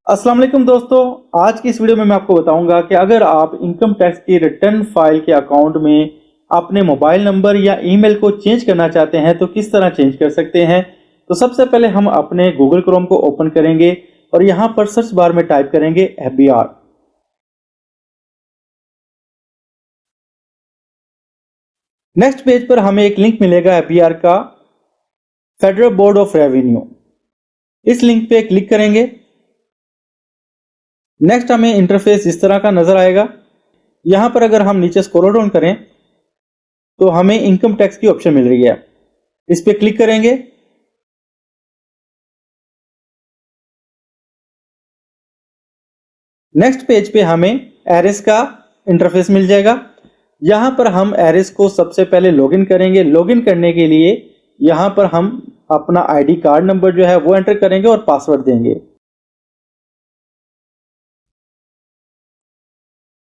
अस्सलाम वालेकुम दोस्तों, आज की इस वीडियो में मैं आपको बताऊंगा कि अगर आप इनकम टैक्स की रिटर्न फाइल के अकाउंट में अपने मोबाइल नंबर या ईमेल को चेंज करना चाहते हैं तो किस तरह चेंज कर सकते हैं। तो सबसे पहले हम अपने गूगल क्रोम को ओपन करेंगे और यहां पर सर्च बार में टाइप करेंगे FBR। नेक्स्ट पेज पर हमें एक लिंक मिलेगा FBR का, फेडरल बोर्ड ऑफ रेवेन्यू। इस लिंक पे क्लिक करेंगे। नेक्स्ट हमें इंटरफेस इस तरह का नजर आएगा। यहां पर अगर हम नीचे स्क्रॉल डाउन करें तो हमें इनकम टैक्स की ऑप्शन मिल रही है, इस पे क्लिक करेंगे। नेक्स्ट पेज पे हमें एरिस का इंटरफेस मिल जाएगा। यहां पर हम एरिस को सबसे पहले लॉगिन करेंगे। लॉगिन करने के लिए यहां पर हम अपना आईडी कार्ड नंबर जो है वो एंटर करेंगे और पासवर्ड देंगे।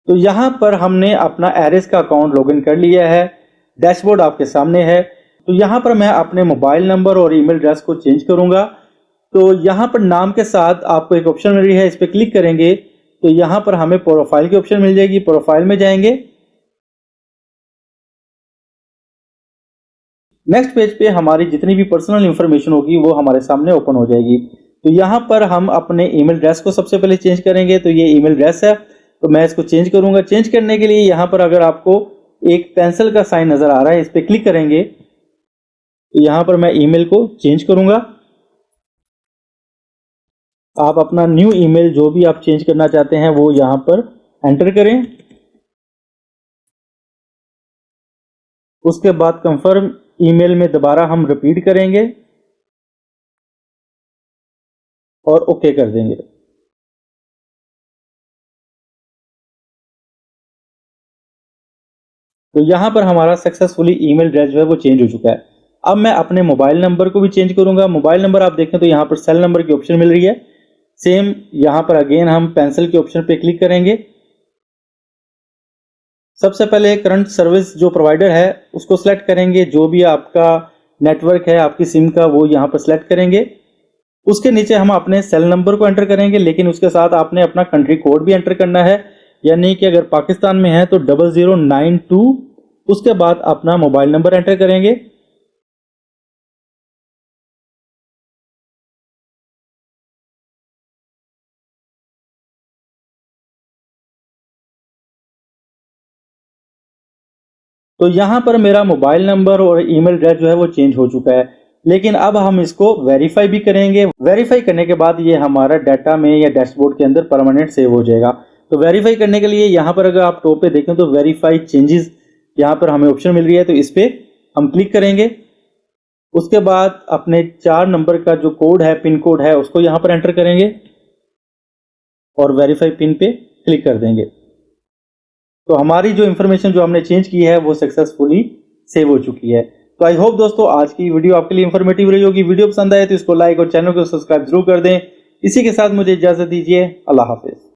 तो यहां पर हमने अपना एरिस का अकाउंट लॉगिन कर लिया है। डैशबोर्ड आपके सामने है। तो यहां पर मैं अपने मोबाइल नंबर और ईमेल एड्रेस को चेंज करूंगा। तो यहां पर नाम के साथ आपको एक ऑप्शन मिल रही है, इस पर क्लिक करेंगे तो यहां पर हमें प्रोफाइल की ऑप्शन मिल जाएगी। प्रोफाइल में जाएंगे। नेक्स्ट पेज पे हमारी जितनी भी पर्सनल इंफॉर्मेशन होगी वो हमारे सामने ओपन हो जाएगी। तो यहां पर हम अपने ईमेल एड्रेस को सबसे पहले चेंज करेंगे। तो ये ईमेल एड्रेस है, तो मैं इसको चेंज करूंगा। चेंज करने के लिए यहां पर अगर आपको एक पेंसिल का साइन नजर आ रहा है, इस पे क्लिक करेंगे तो यहां पर मैं ईमेल को चेंज करूंगा। आप अपना न्यू ईमेल जो भी आप चेंज करना चाहते हैं वो यहां पर एंटर करें। उसके बाद कंफर्म ईमेल में दोबारा हम रिपीट करेंगे और ओके कर देंगे। तो यहां पर हमारा सक्सेसफुली ईमेल एड्रेस जो है वो चेंज हो चुका है। अब मैं अपने मोबाइल नंबर को भी चेंज करूंगा। मोबाइल नंबर आप देखें तो यहां पर सेल नंबर की ऑप्शन मिल रही है। सेम यहां पर अगेन हम पेंसिल के ऑप्शन पे क्लिक करेंगे। सबसे पहले करंट सर्विस जो प्रोवाइडर है उसको सिलेक्ट करेंगे। जो भी आपका नेटवर्क है आपकी सिम का वो यहां पर सिलेक्ट करेंगे। उसके नीचे हम अपने सेल नंबर को एंटर करेंगे, लेकिन उसके साथ आपने अपना कंट्री कोड भी एंटर करना है। यानी कि अगर पाकिस्तान में है तो 0092, उसके बाद अपना मोबाइल नंबर एंटर करेंगे। तो यहां पर मेरा मोबाइल नंबर और ईमेल एड्रेस जो है वो चेंज हो चुका है, लेकिन अब हम इसको वेरीफाई भी करेंगे। वेरीफाई करने के बाद ये हमारा डाटा में या डैशबोर्ड के अंदर परमानेंट सेव हो जाएगा। तो वेरीफाई करने के लिए यहां पर अगर आप टॉप पे देखें तो वेरीफाई चेंजेस यहां पर हमें ऑप्शन मिल रही है, तो इस पे हम क्लिक करेंगे। उसके बाद अपने 4 नंबर का जो कोड है, पिन कोड है, उसको यहां पर एंटर करेंगे और वेरीफाई पिन पे क्लिक कर देंगे। तो हमारी जो इंफॉर्मेशन जो हमने चेंज की है वो सक्सेसफुली सेव हो चुकी है। तो आई होप दोस्तों आज की वीडियो आपके लिए इंफॉर्मेटिव रही होगी। वीडियो पसंद आए तो इसको लाइक और चैनल को सब्सक्राइब जरूर कर दें। इसी के साथ मुझे इजाजत दीजिए। अल्लाह हाफिज।